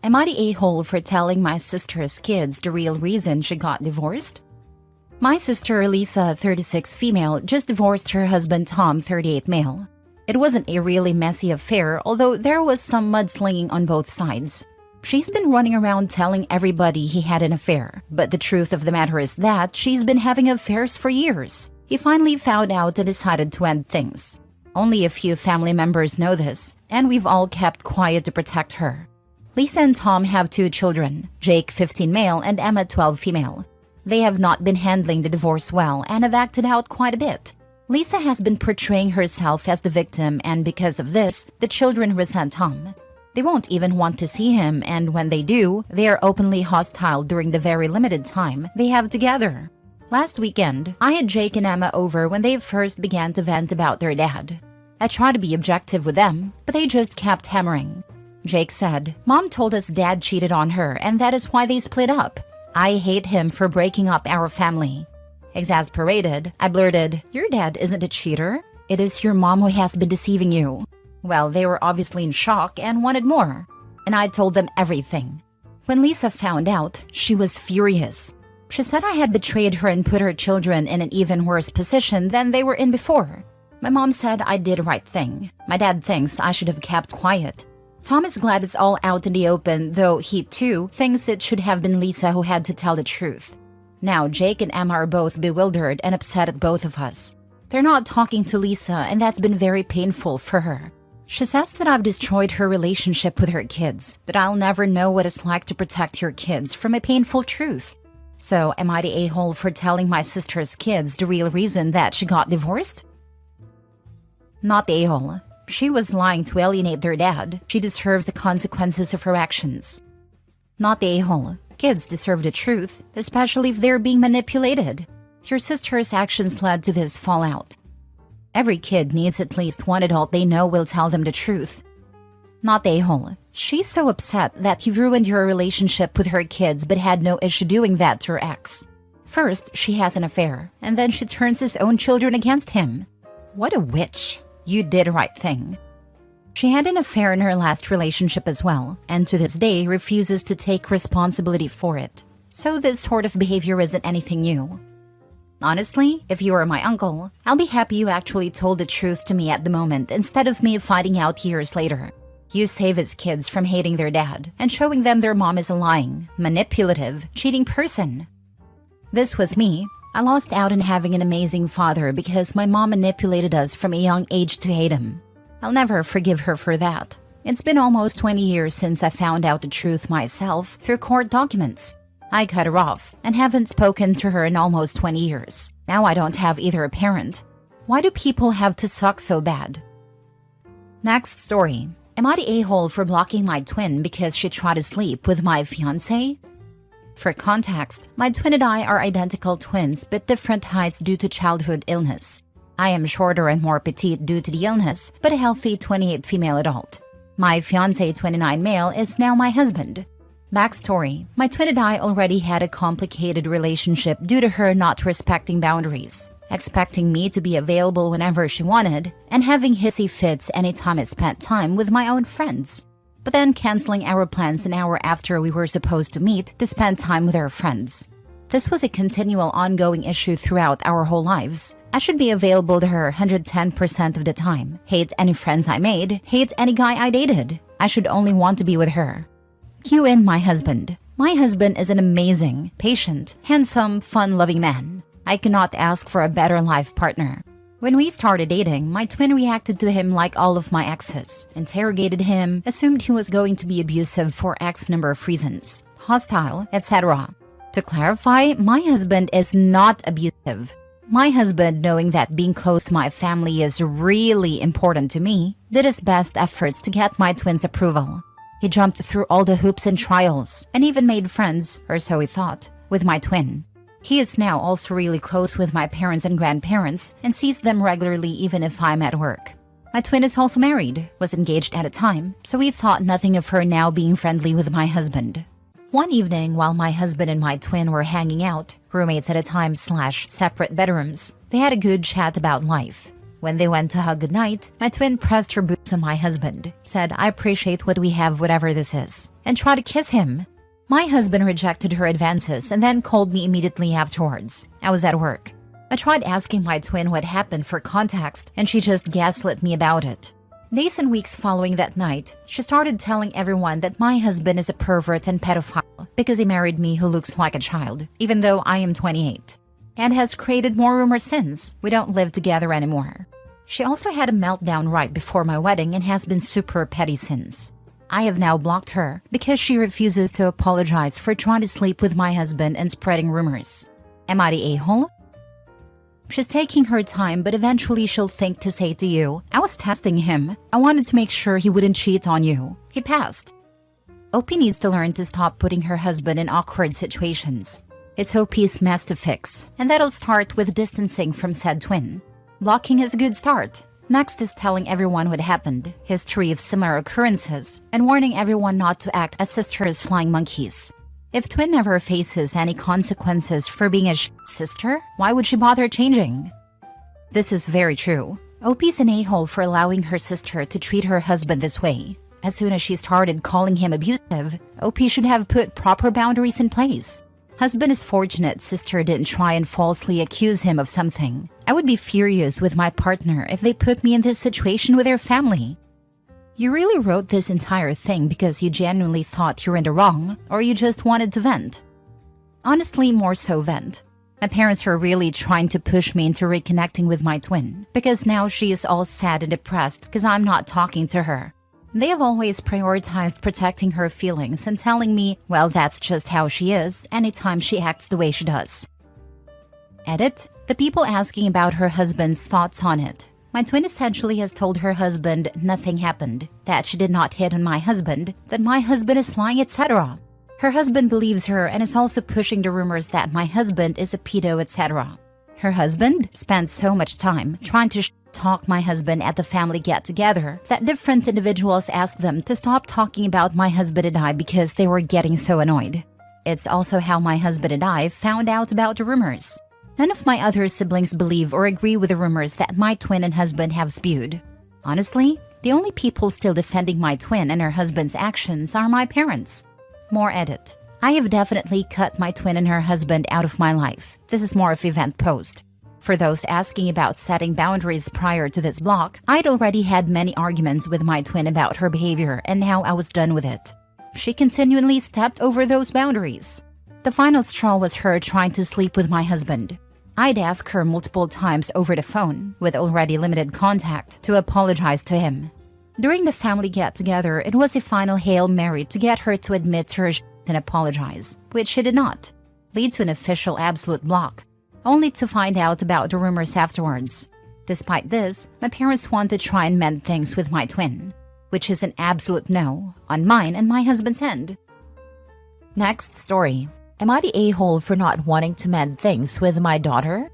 Am I the a-hole for telling my sister's kids the real reason she got divorced? My sister Lisa, 36 female, just divorced her husband Tom, 38 male. It wasn't a really messy affair, although there was some mudslinging on both sides. She's been running around telling everybody he had an affair, but the truth of the matter is that she's been having affairs for years. He finally found out and decided to end things. Only a few family members know this, and we've all kept quiet to protect her. Lisa and Tom have 2 children, Jake, 15 male, and Emma, 12 female. They have not been handling the divorce well and have acted out quite a bit. Lisa has been portraying herself as the victim, and because of this, the children resent Tom. They won't even want to see him, and when they do, they are openly hostile during the very limited time they have together. Last weekend, I had Jake and Emma over when they first began to vent about their dad. I tried to be objective with them, but they just kept hammering. Jake said, "Mom told us Dad cheated on her, and that is why they split up. I hate him for breaking up our family." Exasperated, I blurted, "Your dad isn't a cheater. It is your mom who has been deceiving you." Well, they were obviously in shock and wanted more, and I told them everything. When Lisa found out, she was furious. She said I had betrayed her and put her children in an even worse position than they were in before. My mom said I did the right thing. My dad thinks I should have kept quiet. Tom is glad it's all out in the open, though he too thinks it should have been Lisa who had to tell the truth. Now Jake and Emma are both bewildered and upset at both of us. They're not talking to Lisa, and that's been very painful for her. She says that I've destroyed her relationship with her kids, that I'll never know what it's like to protect your kids from a painful truth. So am I the a-hole for telling my sister's kids the real reason that she got divorced? Not the a-hole. She was lying to alienate their dad. She deserves the consequences of her actions. Not the a-hole. Kids deserve the truth, especially if they're being manipulated. Your sister's actions led to this fallout. Every kid needs at least one adult they know will tell them the truth. Not the a-hole. She's so upset that you've ruined your relationship with her kids but had no issue doing that to her ex. First, she has an affair, and then she turns his own children against him. What a witch. You did the right thing. She had an affair in her last relationship as well, and to this day refuses to take responsibility for it. So this sort of behavior isn't anything new. Honestly, if you were my uncle, I'll be happy you actually told the truth to me at the moment instead of me finding out years later. You save his kids from hating their dad and showing them their mom is a lying, manipulative, cheating person. This was me. I lost out on having an amazing father because my mom manipulated us from a young age to hate him. I'll never forgive her for that. It's been almost 20 years since I found out the truth myself through court documents. I cut her off and haven't spoken to her in almost 20 years. Now I don't have either a parent. Why do people have to suck so bad? Next story. Am I the a-hole for blocking my twin because she tried to sleep with my fiancé? For context, my twin and I are identical twins but different heights due to childhood illness. I am shorter and more petite due to the illness, but a healthy 28 female adult. My fiancé, 29 male, is now my husband. Backstory: my twin and I already had a complicated relationship due to her not respecting boundaries, expecting me to be available whenever she wanted, and having hissy fits anytime I spent time with my own friends. But then canceling our plans an hour after we were supposed to meet to spend time with our friends. This was a continual ongoing issue throughout our whole lives. I should be available to her 110% of the time, hate any friends I made, hate any guy I dated. I should only want to be with her. Cue in my husband. My husband is an amazing, patient, handsome, fun-loving man. I cannot ask for a better life partner. When we started dating, my twin reacted to him like all of my exes, interrogated him, assumed he was going to be abusive for X number of reasons, hostile, etc. To clarify, my husband is not abusive. My husband, knowing that being close to my family is really important to me, did his best efforts to get my twin's approval. He jumped through all the hoops and trials, and even made friends, or so he thought, with my twin. He is now also really close with my parents and grandparents and sees them regularly even if I'm at work. My twin is also married, was engaged at a time, so we thought nothing of her now being friendly with my husband. One evening, while my husband and my twin were hanging out, roommates at a time / separate bedrooms, they had a good chat about life. When they went to hug goodnight, my twin pressed her boobs on my husband, said, "I appreciate what we have, whatever this is," and tried to kiss him. My husband rejected her advances and then called me immediately afterwards. I was at work. I tried asking my twin what happened for context, and she just gaslit me about it. Days and weeks following that night, she started telling everyone that my husband is a pervert and pedophile because he married me who looks like a child, even though I am 28, and has created more rumors since. We don't live together anymore. She also had a meltdown right before my wedding and has been super petty since. I have now blocked her because she refuses to apologize for trying to sleep with my husband and spreading rumors. Am I the a-hole? She's taking her time, but eventually she'll think to say to you, I was testing him. I wanted to make sure he wouldn't cheat on you. He passed. OP needs to learn to stop putting her husband in awkward situations. It's OP's mess to fix, and that'll start with distancing from said twin. Blocking is a good start. Next is telling everyone what happened, history of similar occurrences, and warning everyone not to act as sisters flying monkeys. If twin never faces any consequences for being a sister, why would she bother changing? This is very true. OP's an a-hole for allowing her sister to treat her husband this way. As soon as she started calling him abusive, OP should have put proper boundaries in place. Husband is fortunate sister didn't try and falsely accuse him of something. I would be furious with my partner if they put me in this situation with their family. You really wrote this entire thing because you genuinely thought you were in the wrong, or you just wanted to vent? Honestly, more so vent. My parents were really trying to push me into reconnecting with my twin, because now she is all sad and depressed because I'm not talking to her. They have always prioritized protecting her feelings and telling me, well, that's just how she is anytime she acts the way she does. Edit. The people asking about her husband's thoughts on it. My twin essentially has told her husband nothing happened, that she did not hit on my husband, that my husband is lying, etc. Her husband believes her and is also pushing the rumors that my husband is a pedo, etc. Her husband spent so much time trying to talk my husband at the family get-together that different individuals asked them to stop talking about my husband and I because they were getting so annoyed. It's also how my husband and I found out about the rumors. None of my other siblings believe or agree with the rumors that my twin and husband have spewed. Honestly, the only people still defending my twin and her husband's actions are my parents. More edit. I have definitely cut my twin and her husband out of my life. This is more of event post. For those asking about setting boundaries prior to this block, I'd already had many arguments with my twin about her behavior and how I was done with it. She continually stepped over those boundaries. The final straw was her trying to sleep with my husband. I'd ask her multiple times over the phone, with already limited contact, to apologize to him. During the family get-together, it was a final Hail Mary to get her to admit to her and apologize, which she did not. Lead to an official absolute block, only to find out about the rumors afterwards. Despite this, my parents want to try and mend things with my twin, which is an absolute no on mine and my husband's end. Next story. Am I the a-hole for not wanting to mend things with my daughter?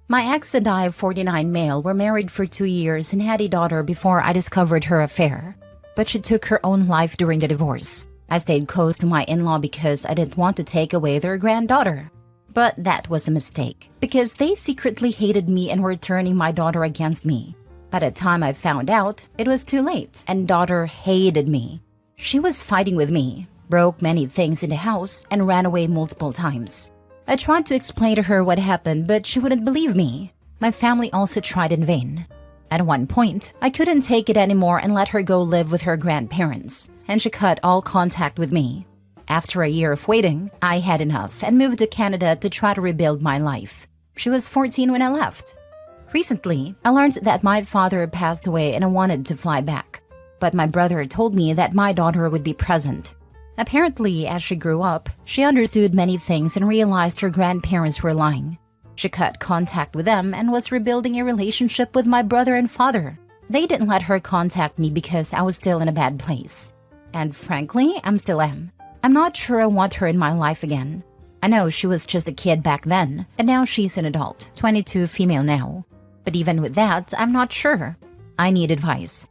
My ex and I, 49 male, were married for 2 years and had a daughter before I discovered her affair. But she took her own life during the divorce. I stayed close to my in-law because I didn't want to take away their granddaughter. But that was a mistake, because they secretly hated me and were turning my daughter against me. By the time I found out, it was too late, and daughter hated me. She was fighting with me, broke many things in the house, and ran away multiple times. I tried to explain to her what happened, but she wouldn't believe me. My family also tried in vain. At one point, I couldn't take it anymore and let her go live with her grandparents, and she cut all contact with me. After a year of waiting, I had enough and moved to Canada to try to rebuild my life. She was 14 when I left. Recently, I learned that my father passed away and I wanted to fly back. But my brother told me that my daughter would be present. Apparently, as she grew up, she understood many things and realized her grandparents were lying. She cut contact with them and was rebuilding a relationship with my brother and father. They didn't let her contact me because I was still in a bad place. And frankly, I still am. I'm not sure I want her in my life again. I know she was just a kid back then, and now she's an adult, 22 female now. But even with that, I'm not sure. I need advice.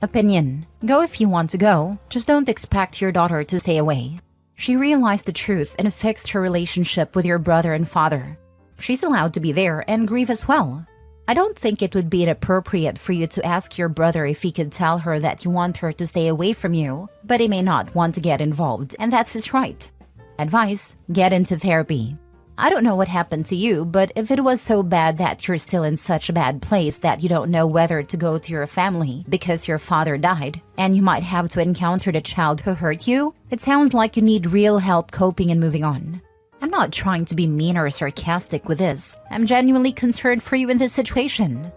Opinion. Go if you want to go, just don't expect your daughter to stay away. She realized the truth and fixed her relationship with your brother and father. She's allowed to be there and grieve as well. I don't think it would be inappropriate for you to ask your brother if he could tell her that you want her to stay away from you, but he may not want to get involved, and that's his right. Advice: get into therapy. I don't know what happened to you, but if it was so bad that you're still in such a bad place that you don't know whether to go to your family because your father died, and you might have to encounter the child who hurt you, it sounds like you need real help coping and moving on. I'm not trying to be mean or sarcastic with this. I'm genuinely concerned for you in this situation.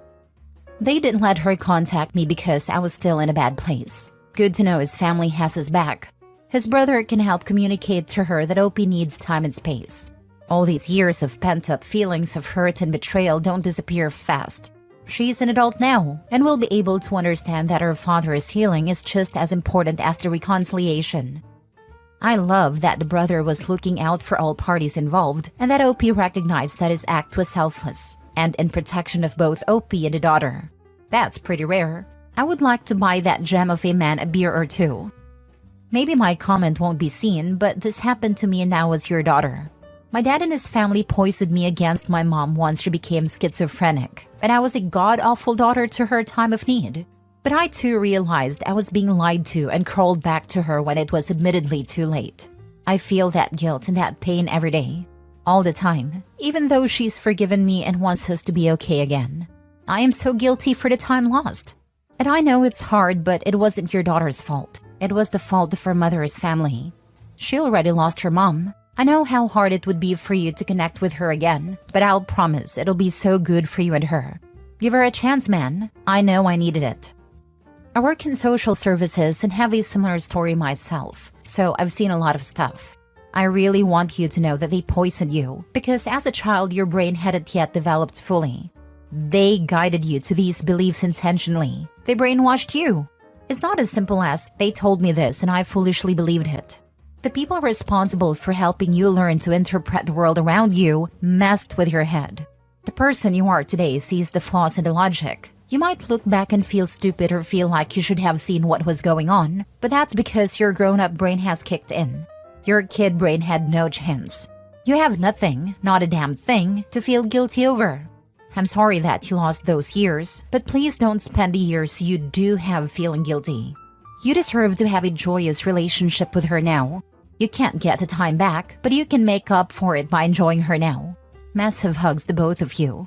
They didn't let her contact me because I was still in a bad place. Good to know his family has his back. His brother can help communicate to her that OP needs time and space. All these years of pent-up feelings of hurt and betrayal don't disappear fast. She's an adult now and will be able to understand that her father's healing is just as important as the reconciliation. I love that the brother was looking out for all parties involved and that OP recognized that his act was selfless and in protection of both OP and the daughter. That's pretty rare. I would like to buy that gem of a man a beer or two. Maybe my comment won't be seen, but this happened to me and now as your daughter. My dad and his family poisoned me against my mom once she became schizophrenic, and I was a god-awful daughter to her time of need. But I too realized I was being lied to and crawled back to her when it was admittedly too late. I feel that guilt and that pain every day, all the time, even though she's forgiven me and wants us to be okay again. I am so guilty for the time lost. And I know it's hard, but it wasn't your daughter's fault. It was the fault of her mother's family. She already lost her mom. I know how hard it would be for you to connect with her again, but I'll promise it'll be so good for you and her. Give her a chance, man. I know I needed it. I work in social services and have a similar story myself, so I've seen a lot of stuff. I really want you to know that they poisoned you, because as a child your brain hadn't yet developed fully. They guided you to these beliefs intentionally. They brainwashed you. It's not as simple as, they told me this and I foolishly believed it. The people responsible for helping you learn to interpret the world around you messed with your head. The person you are today sees the flaws in the logic. You might look back and feel stupid or feel like you should have seen what was going on, but that's because your grown-up brain has kicked in. Your kid brain had no chance. You have nothing, not a damn thing, to feel guilty over. I'm sorry that you lost those years, but please don't spend the years you do have feeling guilty. You deserve to have a joyous relationship with her now. You can't get the time back, but you can make up for it by enjoying her now. Massive hugs to both of you.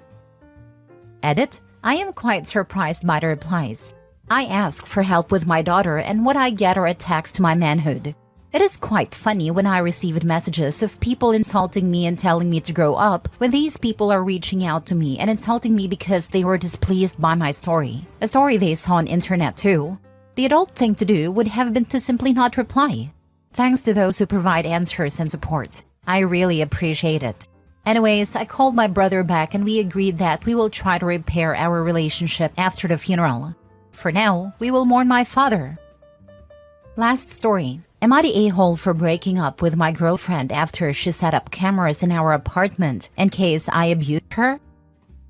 Edit: I am quite surprised by the replies. I ask for help with my daughter and what I get are attacks to my manhood. It is quite funny when I received messages of people insulting me and telling me to grow up when these people are reaching out to me and insulting me because they were displeased by my story. A story they saw on internet too. The adult thing to do would have been to simply not reply. Thanks to those who provide answers and support. I really appreciate it. Anyways, I called my brother back and we agreed that we will try to repair our relationship after the funeral. For now, we will mourn my father. Last story. Am I the a-hole for breaking up with my girlfriend after she set up cameras in our apartment in case I abused her?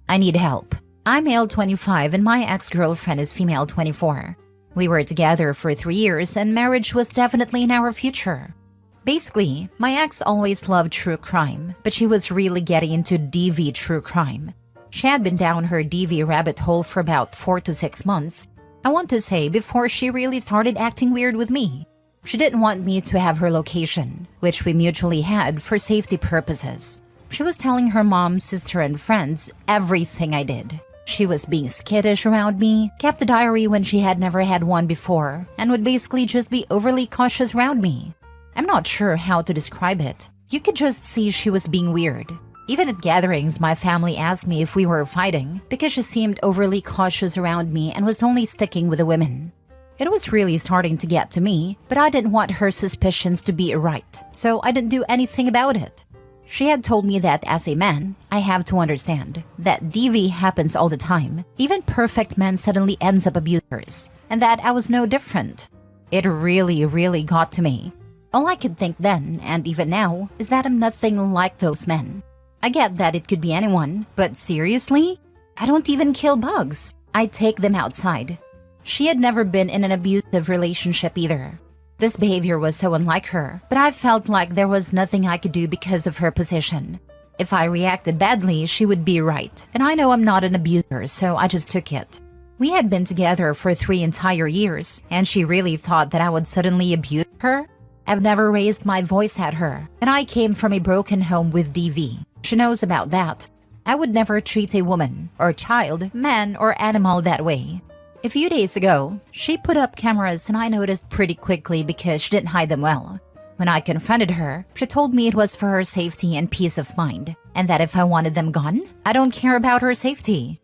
I need help. I'm male 25 and my ex-girlfriend is female 24. We were together for 3 years and marriage was definitely in our future. Basically, my ex always loved true crime, but she was really getting into DV true crime. She had been down her DV rabbit hole for about 4 to 6 months. I want to say before she really started acting weird with me. She didn't want me to have her location, which we mutually had for safety purposes. She was telling her mom, sister, and friends everything I did. She was being skittish around me, kept a diary when she had never had one before, and would basically just be overly cautious around me. I'm not sure how to describe it. You could just see she was being weird. Even at gatherings, my family asked me if we were fighting because she seemed overly cautious around me and was only sticking with the women. It was really starting to get to me, but I didn't want her suspicions to be right, so I didn't do anything about it. She had told me that as a man, I have to understand that DV happens all the time. Even perfect men suddenly ends up abusers, and that I was no different. It really got to me. All I could think then, and even now, is that I'm nothing like those men. I get that it could be anyone, but seriously? I don't even kill bugs. I take them outside. She had never been in an abusive relationship either. This behavior was so unlike her, but I felt like there was nothing I could do because of her position. If I reacted badly, she would be right. And I know I'm not an abuser, so I just took it. We had been together for 3 entire years, and she really thought that I would suddenly abuse her? I've never raised my voice at her, and I came from a broken home with DV. She knows about that. I would never treat a woman, or child, man, or animal that way. A few days ago, she put up cameras and I noticed pretty quickly because she didn't hide them well. When I confronted her, she told me it was for her safety and peace of mind, and that if I wanted them gone, I don't care about her safety.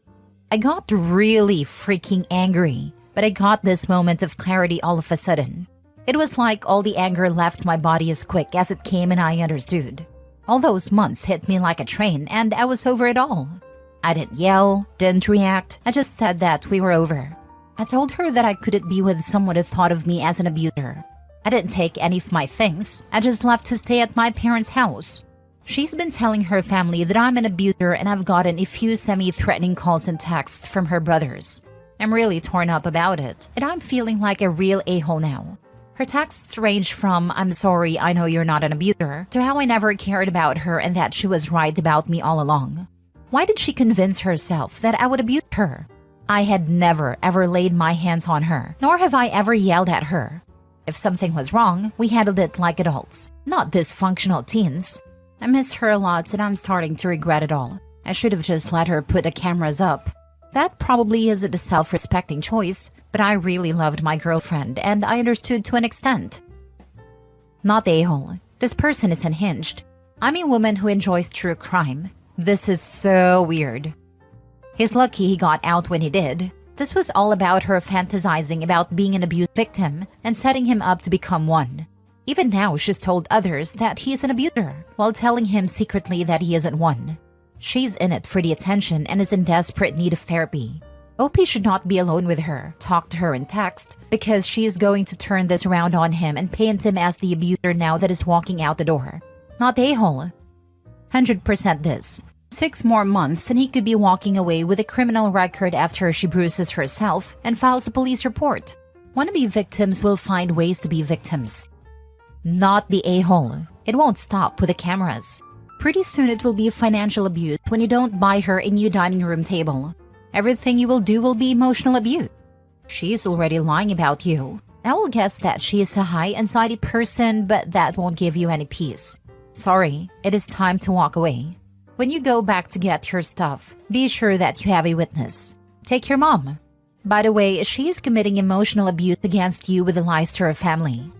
I got really freaking angry, but I got this moment of clarity all of a sudden. It was like all the anger left my body as quick as it came and I understood. All those months hit me like a train and I was over it all. I didn't yell, didn't react, I just said that we were over. I told her that I couldn't be with someone who thought of me as an abuser. I didn't take any of my things, I just left to stay at my parents' house. She's been telling her family that I'm an abuser and I've gotten a few semi-threatening calls and texts from her brothers. I'm really torn up about it, and I'm feeling like a real a-hole now. Her texts range from, "I'm sorry, I know you're not an abuser," to how I never cared about her and that she was right about me all along. Why did she convince herself that I would abuse her? I had never ever laid my hands on her, nor have I ever yelled at her. If something was wrong, we handled it like adults, not dysfunctional teens. I miss her a lot and I'm starting to regret it all. I should have just let her put the cameras up. That probably isn't a self-respecting choice, but I really loved my girlfriend and I understood to an extent. Not the a-hole. This person is unhinged. I'm a woman who enjoys true crime. This is so weird. He's lucky he got out when he did. This was all about her fantasizing about being an abuse victim and setting him up to become one. Even now, she's told others that he is an abuser, while telling him secretly that he isn't one. She's in it for the attention and is in desperate need of therapy. OP should not be alone with her, talk to her in text, because she is going to turn this around on him and paint him as the abuser now that is walking out the door. Not the a-hole. 100% this. 6 more months and he could be walking away with a criminal record after she bruises herself and files a police report. Wannabe victims will find ways to be victims. Not the a-hole. It won't stop with the cameras. Pretty soon it will be financial abuse when you don't buy her a new dining room table. Everything you will do will be emotional abuse. She's already lying about you. I will guess that she is a high anxiety person, but that won't give you any peace. Sorry, it is time to walk away. When you go back to get your stuff, be sure that you have a witness. Take your mom. By the way, she is committing emotional abuse against you with the lies to her family.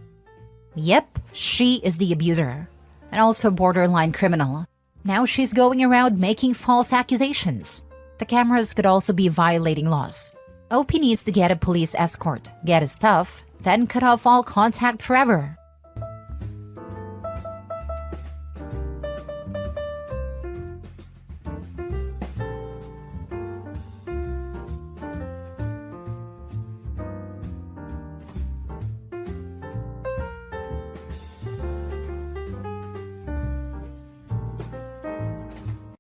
Yep, she is the abuser, and also borderline criminal. Now she's going around making false accusations. The cameras could also be violating laws. OP needs to get a police escort, get his stuff, then cut off all contact forever.